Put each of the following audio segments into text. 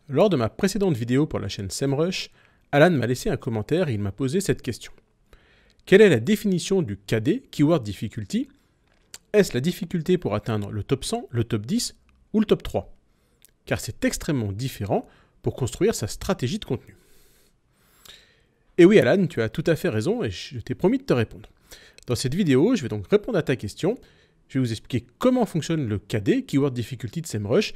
Lors de ma précédente vidéo pour la chaîne SEMrush, Alan m'a laissé un commentaire et il m'a posé cette question. Quelle est la définition du KD, Keyword Difficulty? Est-ce la difficulté pour atteindre le top 100, le top 10 ou le top 3? Car c'est extrêmement différent pour construire sa stratégie de contenu. Et oui Alan, tu as tout à fait raison et je t'ai promis de te répondre. Dans cette vidéo, je vais donc répondre à ta question. Je vais vous expliquer comment fonctionne le KD, Keyword Difficulty de SEMrush,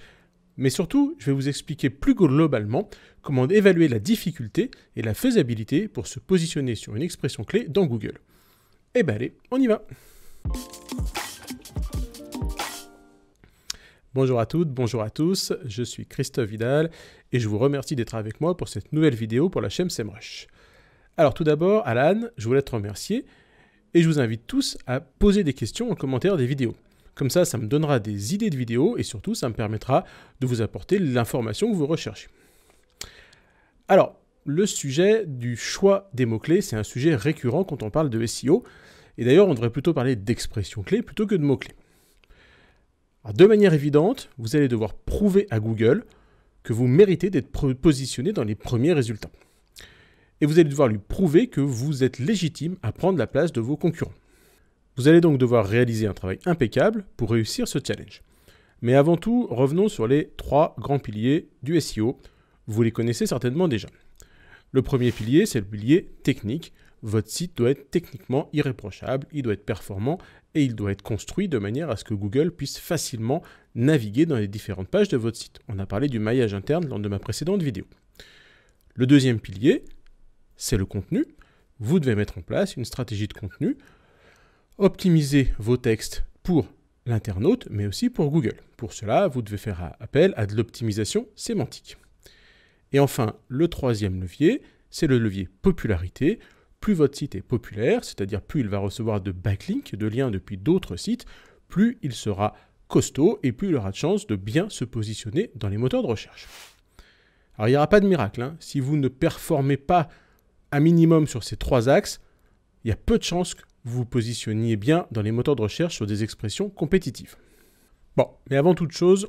mais surtout, je vais vous expliquer plus globalement comment évaluer la difficulté et la faisabilité pour se positionner sur une expression clé dans Google. Eh ben allez, on y va! Bonjour à toutes, bonjour à tous, je suis Christophe Vidal et je vous remercie d'être avec moi pour cette nouvelle vidéo pour la chaîne SEMrush. Alors tout d'abord, Alan, je voulais te remercier et je vous invite tous à poser des questions en commentaire des vidéos. Comme ça me donnera des idées de vidéos et surtout, ça me permettra de vous apporter l'information que vous recherchez. Alors, le sujet du choix des mots-clés, c'est un sujet récurrent quand on parle de SEO. Et d'ailleurs, on devrait plutôt parler d'expressions clés plutôt que de mots-clés. Alors, de manière évidente, vous allez devoir prouver à Google que vous méritez d'être positionné dans les premiers résultats. Et vous allez devoir lui prouver que vous êtes légitime à prendre la place de vos concurrents. Vous allez donc devoir réaliser un travail impeccable pour réussir ce challenge. Mais avant tout, revenons sur les 3 grands piliers du SEO. Vous les connaissez certainement déjà. Le premier pilier, c'est le pilier technique. Votre site doit être techniquement irréprochable, il doit être performant et il doit être construit de manière à ce que Google puisse facilement naviguer dans les différentes pages de votre site. On a parlé du maillage interne lors de ma précédente vidéo. Le deuxième pilier, c'est le contenu. Vous devez mettre en place une stratégie de contenu. Optimiser vos textes pour l'internaute, mais aussi pour Google. Pour cela, vous devez faire appel à de l'optimisation sémantique. Et enfin, le troisième levier, c'est le levier popularité. Plus votre site est populaire, c'est-à-dire plus il va recevoir de backlinks, de liens depuis d'autres sites, plus il sera costaud et plus il aura de chances de bien se positionner dans les moteurs de recherche. Alors, il n'y aura pas de miracle, hein. Si vous ne performez pas un minimum sur ces 3 axes, il y a peu de chances que vous vous positionniez bien dans les moteurs de recherche sur des expressions compétitives. Bon, mais avant toute chose,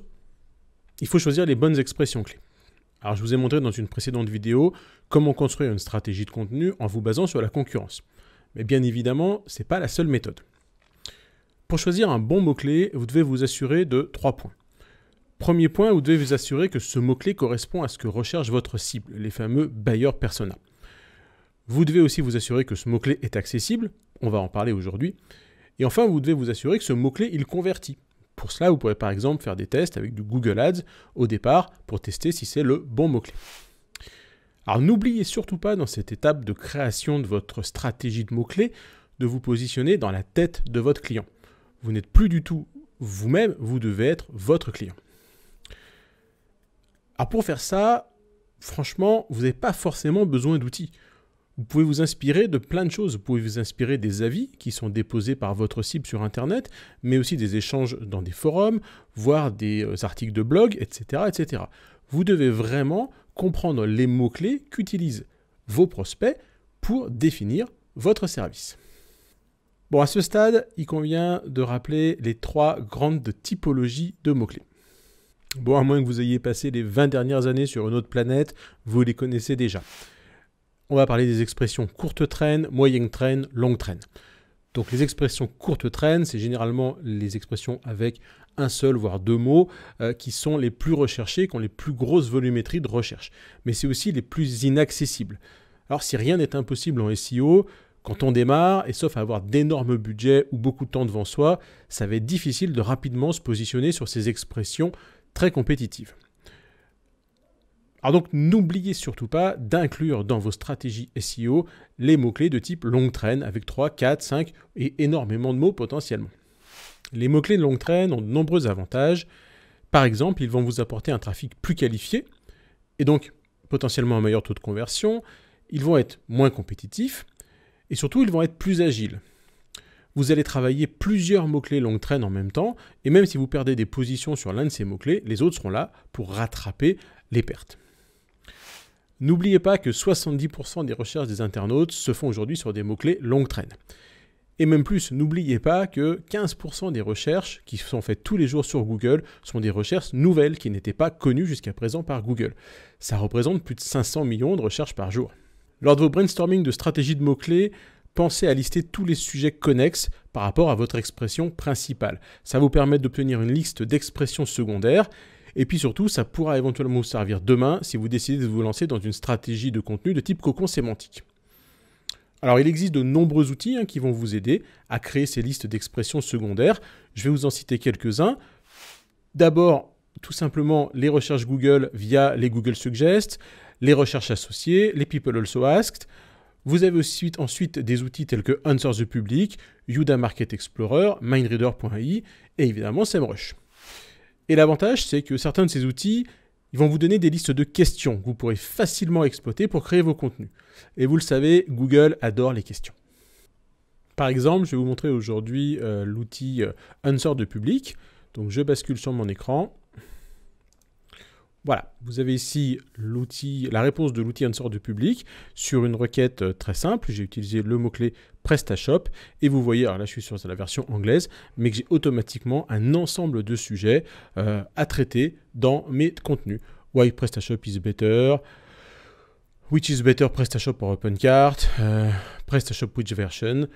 il faut choisir les bonnes expressions clés. Alors, je vous ai montré dans une précédente vidéo comment construire une stratégie de contenu en vous basant sur la concurrence. Mais bien évidemment, ce n'est pas la seule méthode. Pour choisir un bon mot-clé, vous devez vous assurer de 3 points. Premier point, vous devez vous assurer que ce mot-clé correspond à ce que recherche votre cible, les fameux buyer persona. Vous devez aussi vous assurer que ce mot-clé est accessible, on va en parler aujourd'hui. Et enfin, vous devez vous assurer que ce mot-clé, il convertit. Pour cela, vous pourrez par exemple faire des tests avec du Google Ads au départ pour tester si c'est le bon mot-clé. Alors n'oubliez surtout pas dans cette étape de création de votre stratégie de mots-clés de vous positionner dans la tête de votre client. Vous n'êtes plus du tout vous-même, vous devez être votre client. Alors pour faire ça, franchement, vous n'avez pas forcément besoin d'outils. Vous pouvez vous inspirer de plein de choses. Vous pouvez vous inspirer des avis qui sont déposés par votre cible sur Internet, mais aussi des échanges dans des forums, voire des articles de blog, etc., etc. Vous devez vraiment comprendre les mots-clés qu'utilisent vos prospects pour définir votre service. Bon, à ce stade, il convient de rappeler les 3 grandes typologies de mots-clés. Bon, à moins que vous ayez passé les 20 dernières années sur une autre planète, vous les connaissez déjà. On va parler des expressions courte traîne, moyenne traîne, longue traîne. Donc les expressions courte traîne, c'est généralement les expressions avec un seul voire 2 mots qui sont les plus recherchées, qui ont les plus grosses volumétries de recherche. Mais c'est aussi les plus inaccessibles. Alors si rien n'est impossible en SEO, quand on démarre, et sauf à avoir d'énormes budgets ou beaucoup de temps devant soi, ça va être difficile de rapidement se positionner sur ces expressions très compétitives. Alors donc, n'oubliez surtout pas d'inclure dans vos stratégies SEO les mots-clés de type longue traîne avec 3, 4, 5 et énormément de mots potentiellement. Les mots-clés de longue traîne ont de nombreux avantages. Par exemple, ils vont vous apporter un trafic plus qualifié et donc potentiellement un meilleur taux de conversion. Ils vont être moins compétitifs et surtout, ils vont être plus agiles. Vous allez travailler plusieurs mots-clés longue traîne en même temps et même si vous perdez des positions sur l'un de ces mots-clés, les autres seront là pour rattraper les pertes. N'oubliez pas que 70% des recherches des internautes se font aujourd'hui sur des mots-clés longue traîne. Et même plus, n'oubliez pas que 15% des recherches qui sont faites tous les jours sur Google sont des recherches nouvelles qui n'étaient pas connues jusqu'à présent par Google. Ça représente plus de 500 millions de recherches par jour. Lors de vos brainstorming de stratégie de mots-clés, pensez à lister tous les sujets connexes par rapport à votre expression principale. Ça va vous permettre d'obtenir une liste d'expressions secondaires. Et puis surtout, ça pourra éventuellement vous servir demain si vous décidez de vous lancer dans une stratégie de contenu de type cocon sémantique. Alors, il existe de nombreux outils qui vont vous aider à créer ces listes d'expressions secondaires. Je vais vous en citer quelques-uns. D'abord, tout simplement, les recherches Google via les Google Suggest, les recherches associées, les People Also Asked. Vous avez ensuite des outils tels que Answer the Public, Youdá Market Explorer, Mindreader.ai et évidemment SEMrush. Et l'avantage, c'est que certains de ces outils ils vont vous donner des listes de questions que vous pourrez facilement exploiter pour créer vos contenus. Et vous le savez, Google adore les questions. Par exemple, je vais vous montrer aujourd'hui l'outil Answer the Public. Donc je bascule sur mon écran. Voilà, vous avez ici la réponse de l'outil Answer the Public sur une requête très simple. J'ai utilisé le mot-clé PrestaShop et vous voyez, alors là je suis sur la version anglaise, mais que j'ai automatiquement un ensemble de sujets à traiter dans mes contenus. Why PrestaShop is better, which is better PrestaShop or OpenCart, PrestaShop which version,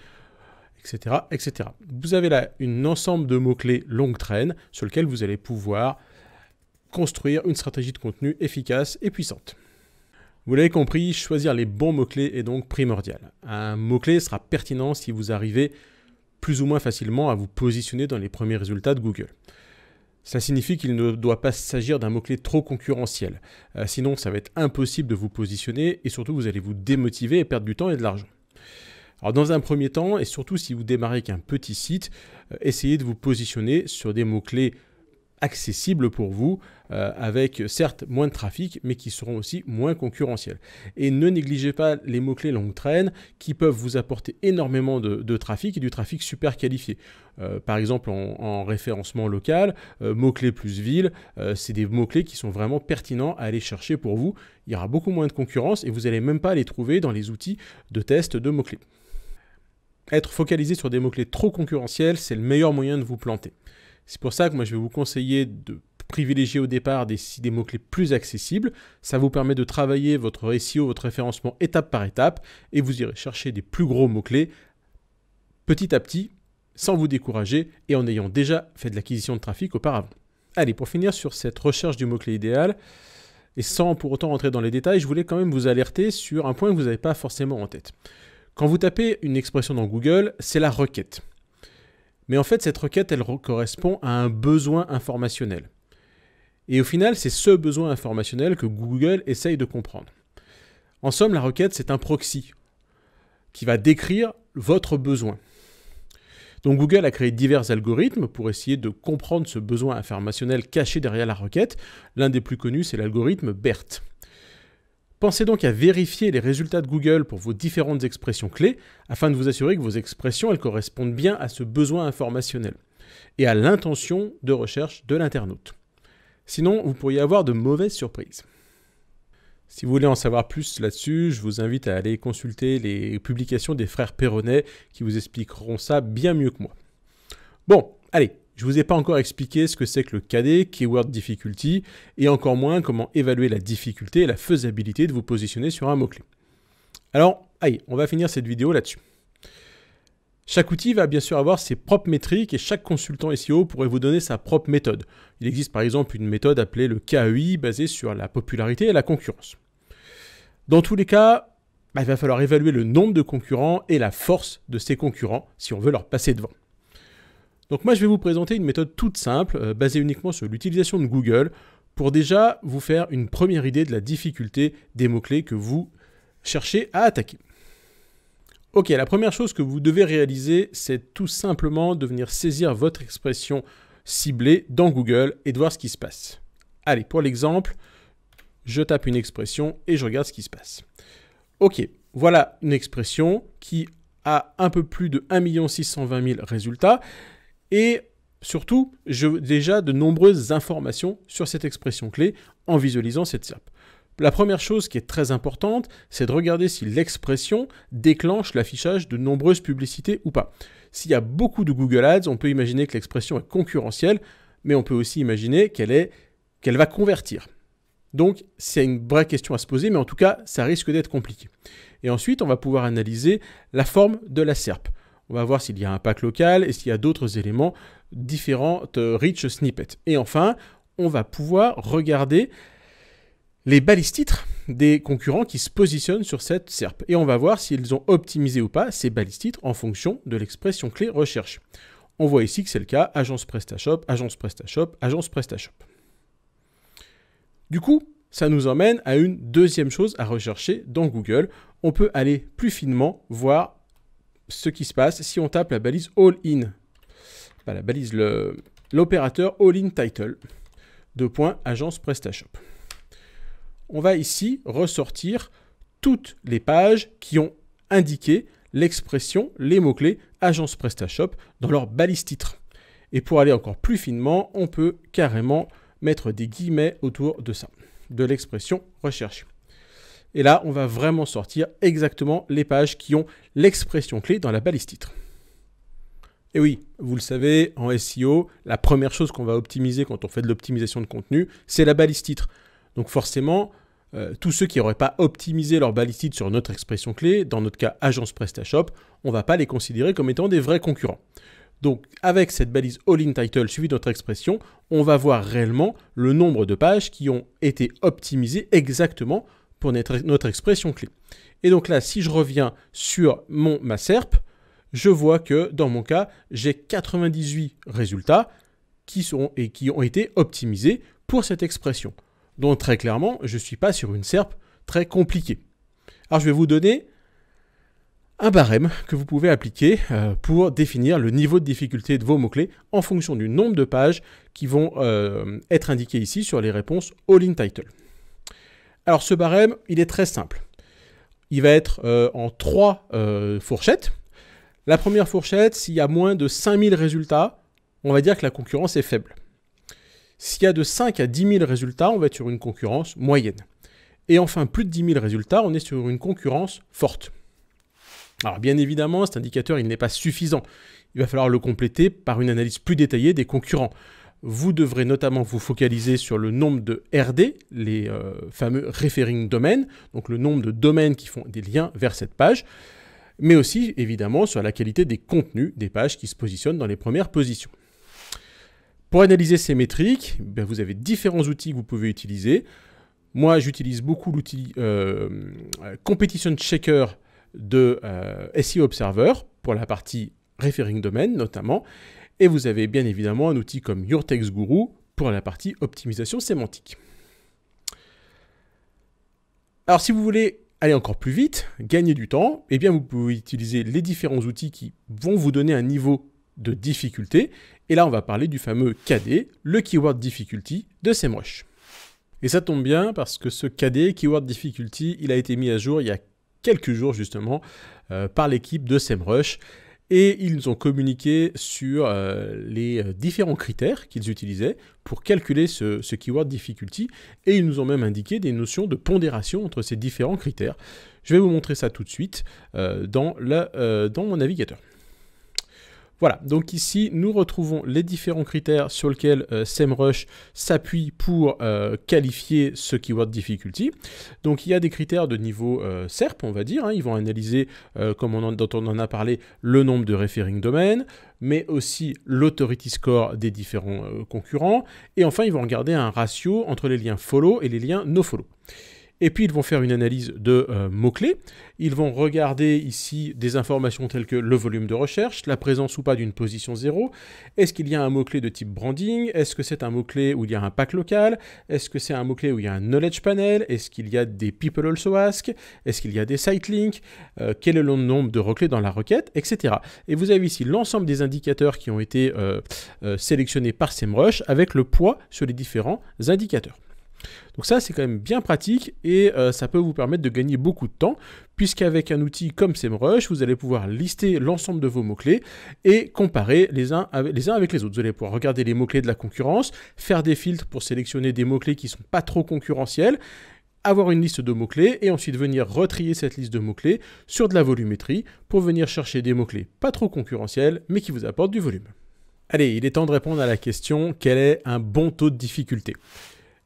etc., etc. Vous avez là un ensemble de mots-clés longue traîne sur lequel vous allez pouvoir construire une stratégie de contenu efficace et puissante. Vous l'avez compris, choisir les bons mots-clés est donc primordial. Un mot-clé sera pertinent si vous arrivez plus ou moins facilement à vous positionner dans les premiers résultats de Google. Cela signifie qu'il ne doit pas s'agir d'un mot-clé trop concurrentiel. Sinon, ça va être impossible de vous positionner et surtout, vous allez vous démotiver et perdre du temps et de l'argent. Alors, dans un premier temps, et surtout si vous démarrez avec un petit site, essayez de vous positionner sur des mots-clés accessibles pour vous, avec certes moins de trafic, mais qui seront aussi moins concurrentiels. Et ne négligez pas les mots-clés longue traîne qui peuvent vous apporter énormément de trafic et du trafic super qualifié. Par exemple, en référencement local, mots-clés plus ville, c'est des mots-clés qui sont vraiment pertinents à aller chercher pour vous. Il y aura beaucoup moins de concurrence et vous n'allez même pas les trouver dans les outils de test de mots-clés. Être focalisé sur des mots-clés trop concurrentiels, c'est le meilleur moyen de vous planter. C'est pour ça que moi je vais vous conseiller de privilégier au départ des mots-clés plus accessibles. Ça vous permet de travailler votre SEO, votre référencement étape par étape et vous irez chercher des plus gros mots-clés petit à petit sans vous décourager et en ayant déjà fait de l'acquisition de trafic auparavant. Allez, pour finir sur cette recherche du mot-clé idéal et sans pour autant rentrer dans les détails, je voulais quand même vous alerter sur un point que vous n'avez pas forcément en tête. Quand vous tapez une expression dans Google, c'est la requête. Mais en fait, cette requête, elle correspond à un besoin informationnel. Et au final, c'est ce besoin informationnel que Google essaye de comprendre. En somme, la requête, c'est un proxy qui va décrire votre besoin. Donc Google a créé divers algorithmes pour essayer de comprendre ce besoin informationnel caché derrière la requête. L'un des plus connus, c'est l'algorithme BERT. Pensez donc à vérifier les résultats de Google pour vos différentes expressions clés afin de vous assurer que vos expressions elles correspondent bien à ce besoin informationnel et à l'intention de recherche de l'internaute. Sinon, vous pourriez avoir de mauvaises surprises. Si vous voulez en savoir plus là-dessus, je vous invite à aller consulter les publications des frères Perronnet qui vous expliqueront ça bien mieux que moi. Bon, allez. Je ne vous ai pas encore expliqué ce que c'est que le KD, Keyword Difficulty, et encore moins comment évaluer la difficulté et la faisabilité de vous positionner sur un mot-clé. Alors, allez, on va finir cette vidéo là-dessus. Chaque outil va bien sûr avoir ses propres métriques et chaque consultant SEO pourrait vous donner sa propre méthode. Il existe par exemple une méthode appelée le KEI basée sur la popularité et la concurrence. Dans tous les cas, il va falloir évaluer le nombre de concurrents et la force de ces concurrents si on veut leur passer devant. Donc moi, je vais vous présenter une méthode toute simple, basée uniquement sur l'utilisation de Google, pour déjà vous faire une première idée de la difficulté des mots-clés que vous cherchez à attaquer. Ok, la première chose que vous devez réaliser, c'est tout simplement de venir saisir votre expression ciblée dans Google et de voir ce qui se passe. Allez, pour l'exemple, je tape une expression et je regarde ce qui se passe. Ok, voilà une expression qui a un peu plus de 1 620 000 résultats. Et surtout, j'ai déjà de nombreuses informations sur cette expression clé en visualisant cette SERP. La première chose qui est très importante, c'est de regarder si l'expression déclenche l'affichage de nombreuses publicités ou pas. S'il y a beaucoup de Google Ads, on peut imaginer que l'expression est concurrentielle, mais on peut aussi imaginer qu'elle va convertir. Donc, c'est une vraie question à se poser, mais en tout cas, ça risque d'être compliqué. Et ensuite, on va pouvoir analyser la forme de la SERP. On va voir s'il y a un pack local et s'il y a d'autres éléments, différentes rich snippets. Et enfin, on va pouvoir regarder les balises titres des concurrents qui se positionnent sur cette SERP. Et on va voir s'ils ont optimisé ou pas ces balises titres en fonction de l'expression clé recherche. On voit ici que c'est le cas, agence PrestaShop, agence PrestaShop, agence PrestaShop. Du coup, ça nous emmène à une deuxième chose à rechercher dans Google. On peut aller plus finement voir ce qui se passe si on tape la balise all-in. Pas la balise, l'opérateur all-in title. Agence PrestaShop. On va ici ressortir toutes les pages qui ont indiqué l'expression, les mots-clés agence PrestaShop dans leur balise titre. Et pour aller encore plus finement, on peut carrément mettre des guillemets autour de ça, de l'expression recherchée. Et là, on va vraiment sortir exactement les pages qui ont l'expression clé dans la balise titre. Et oui, vous le savez, en SEO, la première chose qu'on va optimiser quand on fait de l'optimisation de contenu, c'est la balise titre. Donc forcément, tous ceux qui n'auraient pas optimisé leur balise titre sur notre expression clé, dans notre cas agence PrestaShop, on ne va pas les considérer comme étant des vrais concurrents. Donc avec cette balise all-in title suivie de notre expression, on va voir réellement le nombre de pages qui ont été optimisées exactement pour notre expression clé. Et donc là, si je reviens sur ma SERP, je vois que dans mon cas, j'ai 98 résultats qui ont été optimisés pour cette expression. Donc très clairement, je ne suis pas sur une SERP très compliquée. Alors je vais vous donner un barème que vous pouvez appliquer pour définir le niveau de difficulté de vos mots-clés en fonction du nombre de pages qui vont être indiquées ici sur les réponses all-in title. Alors ce barème, il est très simple. Il va être en 3 fourchettes. La première fourchette, s'il y a moins de 5000 résultats, on va dire que la concurrence est faible. S'il y a de 5 à 10 000 résultats, on va être sur une concurrence moyenne. Et enfin, plus de 10 000 résultats, on est sur une concurrence forte. Alors bien évidemment, cet indicateur, il n'est pas suffisant. Il va falloir le compléter par une analyse plus détaillée des concurrents. Vous devrez notamment vous focaliser sur le nombre de RD, les fameux referring domains, donc le nombre de domaines qui font des liens vers cette page, mais aussi évidemment sur la qualité des contenus des pages qui se positionnent dans les premières positions. Pour analyser ces métriques, vous avez différents outils que vous pouvez utiliser. Moi, j'utilise beaucoup l'outil Competition Checker de SEO Observer pour la partie referring domain notamment. Et vous avez bien évidemment un outil comme Your Text Guru pour la partie optimisation sémantique. Alors si vous voulez aller encore plus vite, gagner du temps, eh bien vous pouvez utiliser les différents outils qui vont vous donner un niveau de difficulté. Et là, on va parler du fameux KD, le Keyword Difficulty de SEMrush. Et ça tombe bien parce que ce KD, Keyword Difficulty, il a été mis à jour il y a quelques jours justement par l'équipe de SEMrush. Et ils nous ont communiqué sur les différents critères qu'ils utilisaient pour calculer ce Keyword Difficulty. Et ils nous ont même indiqué des notions de pondération entre ces différents critères. Je vais vous montrer ça tout de suite dans mon navigateur. Voilà, donc ici, nous retrouvons les différents critères sur lesquels SEMrush s'appuie pour qualifier ce Keyword Difficulty. Donc, il y a des critères de niveau SERP, on va dire. Hein. Ils vont analyser, dont on en a parlé, le nombre de referring domains, mais aussi l'authority score des différents concurrents. Et enfin, ils vont regarder un ratio entre les liens follow et les liens no follow. Et puis, ils vont faire une analyse de mots-clés. Ils vont regarder ici des informations telles que le volume de recherche, la présence ou pas d'une position 0. Est-ce qu'il y a un mot-clé de type branding? Est-ce que c'est un mot-clé où il y a un pack local? Est-ce que c'est un mot-clé où il y a un knowledge panel? Est-ce qu'il y a des people also ask? Est-ce qu'il y a des site links? Quel est le nombre de reclés dans la requête? Etc. Et vous avez ici l'ensemble des indicateurs qui ont été sélectionnés par SEMrush avec le poids sur les différents indicateurs. Donc ça, c'est quand même bien pratique et ça peut vous permettre de gagner beaucoup de temps puisqu'avec un outil comme SEMrush, vous allez pouvoir lister l'ensemble de vos mots-clés et comparer les uns avec les autres. Vous allez pouvoir regarder les mots-clés de la concurrence, faire des filtres pour sélectionner des mots-clés qui ne sont pas trop concurrentiels, avoir une liste de mots-clés et ensuite venir retrier cette liste de mots-clés sur de la volumétrie pour venir chercher des mots-clés pas trop concurrentiels mais qui vous apportent du volume. Allez, il est temps de répondre à la question « Quel est un bon taux de difficulté ?»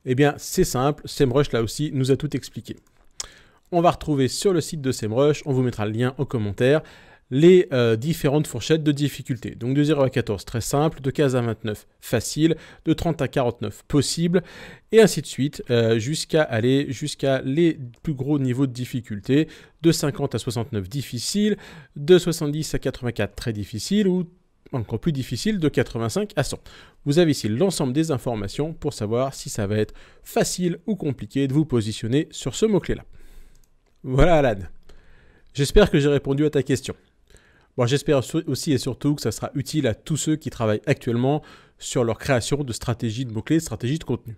Eh bien, c'est simple, SEMrush là aussi nous a tout expliqué. On va retrouver sur le site de SEMrush, on vous mettra le lien en commentaire, les différentes fourchettes de difficulté. Donc de 0 à 14, très simple, de 15 à 29, facile, de 30 à 49, possible, et ainsi de suite, jusqu'à les plus gros niveaux de difficulté, de 50 à 69, difficile, de 70 à 84, très difficile, ou encore plus difficile, de 85 à 100. Vous avez ici l'ensemble des informations pour savoir si ça va être facile ou compliqué de vous positionner sur ce mot-clé-là. Voilà Alan, j'espère que j'ai répondu à ta question. Bon, j'espère aussi et surtout que ça sera utile à tous ceux qui travaillent actuellement sur leur création de stratégies de mots-clés, stratégies de contenu.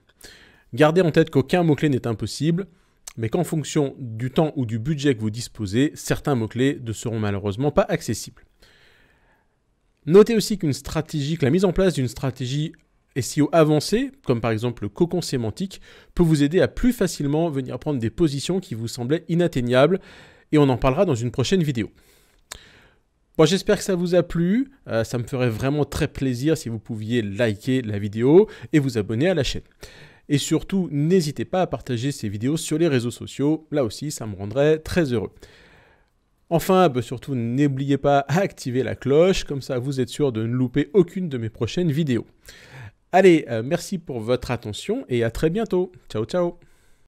Gardez en tête qu'aucun mot-clé n'est impossible, mais qu'en fonction du temps ou du budget que vous disposez, certains mots-clés ne seront malheureusement pas accessibles. Notez aussi que la mise en place d'une stratégie SEO avancée, comme par exemple le cocon sémantique, peut vous aider à plus facilement venir prendre des positions qui vous semblaient inatteignables, et on en parlera dans une prochaine vidéo. Bon, j'espère que ça vous a plu, ça me ferait vraiment très plaisir si vous pouviez liker la vidéo et vous abonner à la chaîne. Et surtout, n'hésitez pas à partager ces vidéos sur les réseaux sociaux, là aussi ça me rendrait très heureux. Enfin, surtout n'oubliez pas à activer la cloche, comme ça vous êtes sûr de ne louper aucune de mes prochaines vidéos. Allez, merci pour votre attention et à très bientôt. Ciao, ciao.